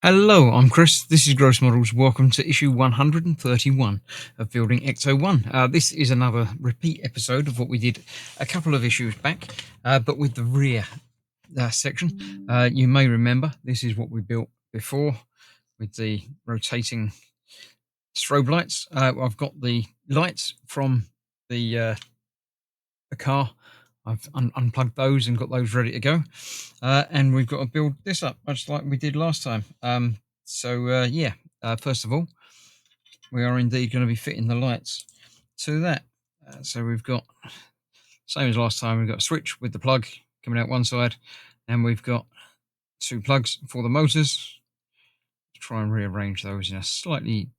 Hello, I'm Chris. This is Gross Models. Welcome to issue 131 of Building Ecto-1. This is another repeat episode of what we did a couple of issues back, but with the rear section. You may remember this is what we built before with the rotating strobe lights. I've got the lights from the car. I've unplugged those and got those ready to go. And we've got to build this up, much like we did last time. First of all, we are indeed going to be fitting the lights to that. So we've got, same as last time, we've got a switch with the plug coming out one side, and we've got two plugs for the motors. Try and rearrange those in a slightly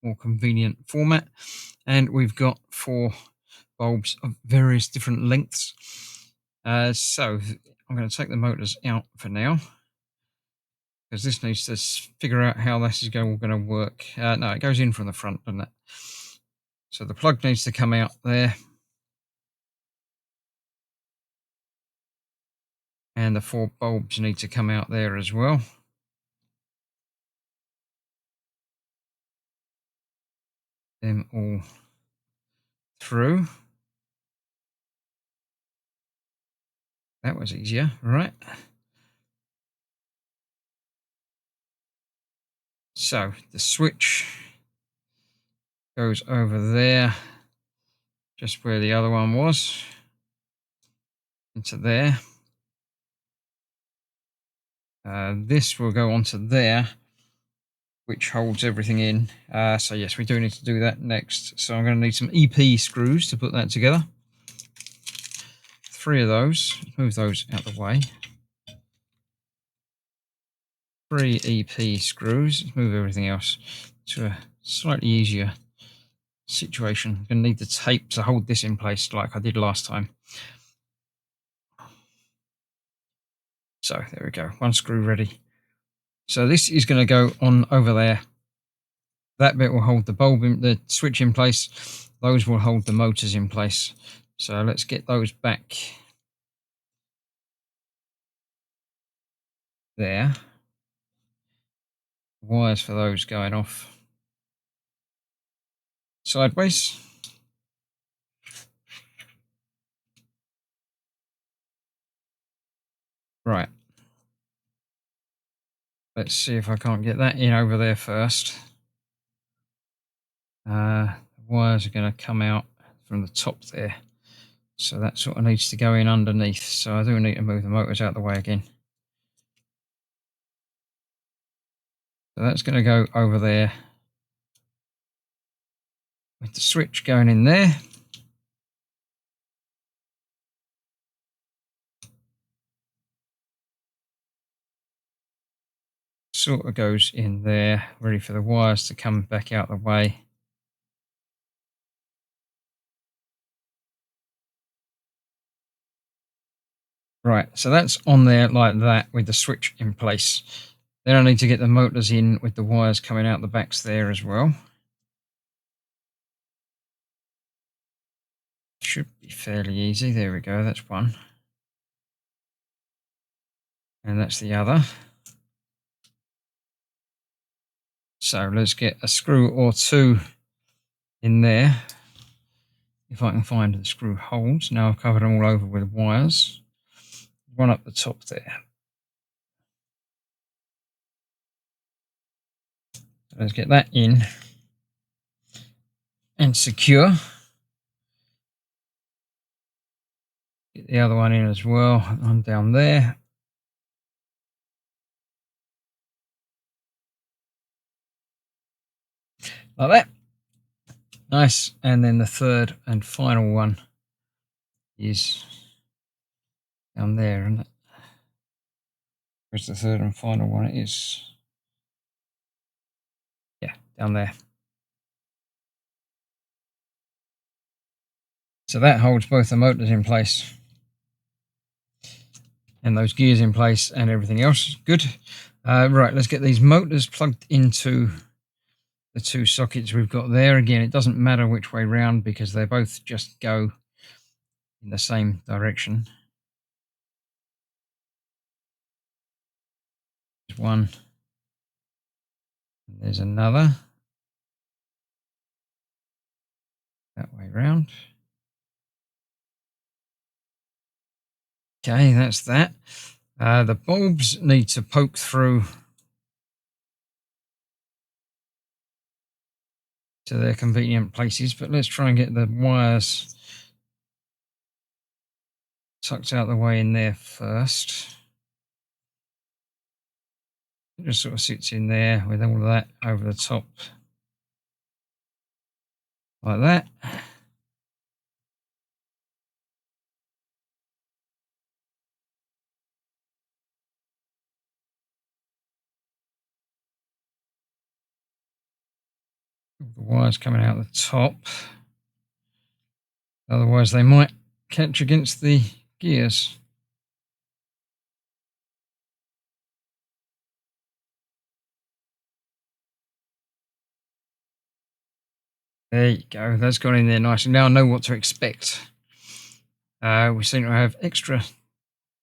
more convenient format. And we've got four bulbs of various different lengths. So I'm going to take the motors out for now, because this needs to figure out how this is all going to work. No, it goes in from the front, doesn't it? So the plug needs to come out there. And the four bulbs need to come out there as well. Them all through. That was easier, right? So the switch goes over there, just where the other one was, into there. This will go onto there, which holds everything in. So yes, we do need to do that next. So I'm going to need some EP screws to put that together. 3 of those. Move those out of the way. 3 EP screws. Let's move everything else to a slightly easier situation. I'm going to need the tape to hold this in place like I did last time. So there we go, 1 screw ready. So this is going to go on over there. That bit will hold the bulb, the switch in place. Those will hold the motors in place. So let's get those back there. Wires for those going off sideways. Right. Let's see if I can't get that in over there first. The wires are going to come out from the top there. So that sort of needs to go in underneath. So I do need to move the motors out of the way again. So that's going to go over there, with the switch going in there. Sort of goes in there, ready for the wires to come back out the way. Right, so that's on there like that with the switch in place. Then I need to get the motors in with the wires coming out the backs there as well. Should be fairly easy. There we go, that's one. And that's the other. So let's get a screw or 2 in there. If I can find the screw holes. Now I've covered them all over with wires. One up the top there. Let's get that in and secure. Get the other one in as well. I'm down there. Like that. Nice. And then the third and final one is down there, isn't it? Where's the third and final one? It is, yeah, down there. So that holds both the motors in place and those gears in place and everything else. Good. Right, let's get these motors plugged into the 2 sockets we've got there. Again, it doesn't matter which way round because they both just go in the same direction. There's 1 There's another that way round. Okay, that's that. The bulbs need to poke through to their convenient places, but let's try and get the wires tucked out the way in there first. It just sort of sits in there with all of that over the top like that. The wires coming out the top, otherwise they might catch against the gears. There you go, that's gone in there nicely. Now I know what to expect. We seem to have extra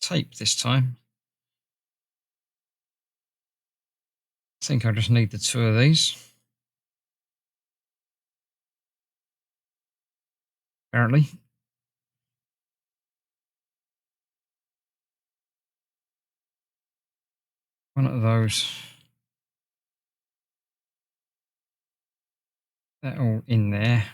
tape this time. I think I just need the two of these. Apparently. One of those. That all in there.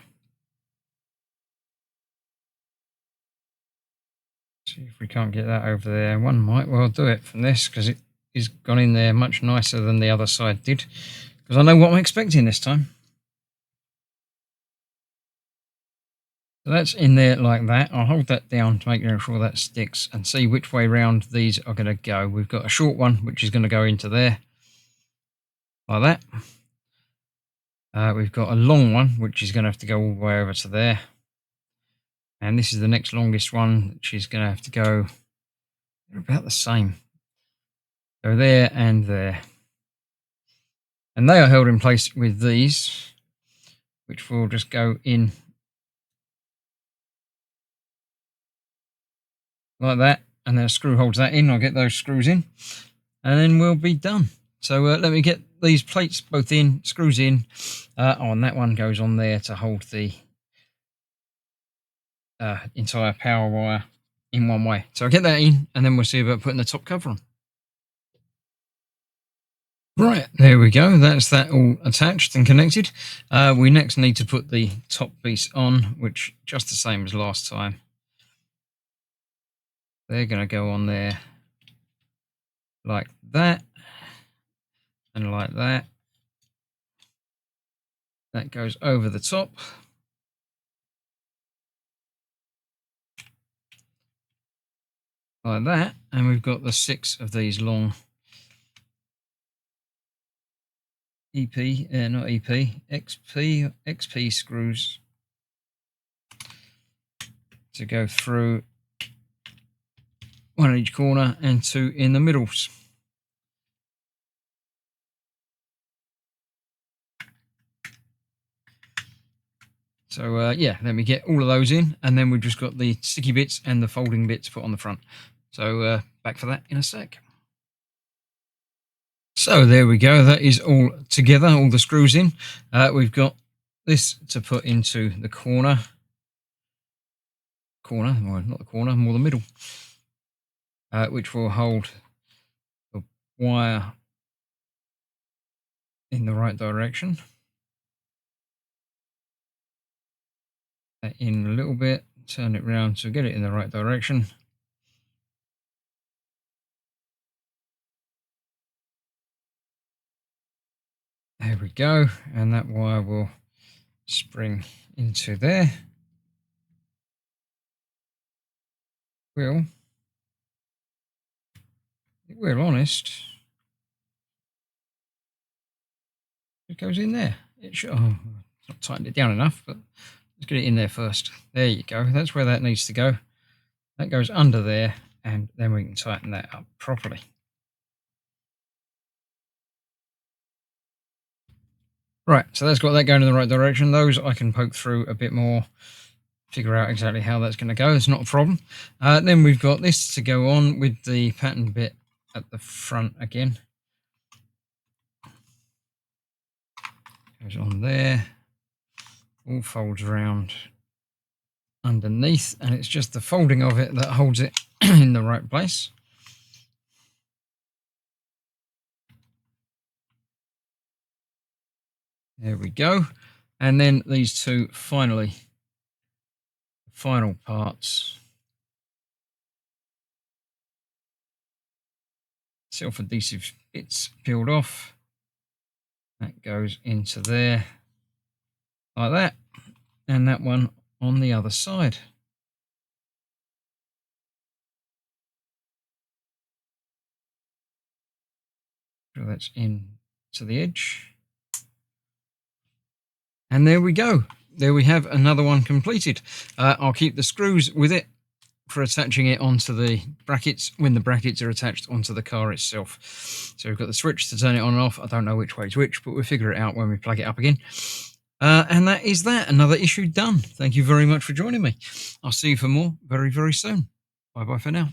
See if we can't get that over there. One might well do it from this because it is gone in there much nicer than the other side did. Because I know what I'm expecting this time. So that's in there like that. I'll hold that down to make sure that sticks and see which way round these are going to go. We've got a short one which is going to go into there like that. We've got a long one which is going to have to go all the way over to there. And this is the next longest one, which is going to have to go, they're about the same. Go there and there. And they are held in place with these, which will just go in like that. And then a screw holds that in. I'll get those screws in and then we'll be done. So let me get these plates both in, screws in. And that one goes on there to hold the entire power wire in one way. So I'll get that in and then we'll see about putting the top cover on. Right, there we go. That's that all attached and connected. We next need to put the top piece on, which just the same as last time. They're going to go on there like that and like that. That goes over the top. Like that. And we've got the 6 of these long XP screws to go through, 1 in each corner and 2 in the middles. So yeah, let me get all of those in, and then we've just got the sticky bits and the folding bits put on the front. So back for that in a sec. So there we go, that is all together, all the screws in. We've got this to put into the corner, well, not the corner, more the middle, which will hold the wire in the right direction. That in a little bit, turn it round to get it in the right direction. There we go, and that wire will spring into there. It will, honest, it goes in there. It should, oh, not tightened it down enough, but let's get it in there first. There you go, that's where that needs to go. That goes under there, and then we can tighten that up properly. Right, so that's got that going in the right direction. Those I can poke through a bit more, figure out exactly how that's going to go. It's not a problem. Then we've got this to go on with the pattern bit at the front again. Goes on there, all folds around underneath, and it's just the folding of it that holds it in the right place. There we go. And then these two final parts, self-adhesive bits peeled off. That goes into there like that, and that one on the other side. So that's in to the edge. And there we go. There we have another one completed. I'll keep the screws with it for attaching it onto the brackets when the brackets are attached onto the car itself. So we've got the switch to turn it on and off. I don't know which way is which, but we'll figure it out when we plug it up again. And that is that. Another issue done. Thank you very much for joining me. I'll see you for more very, very soon. Bye-bye for now.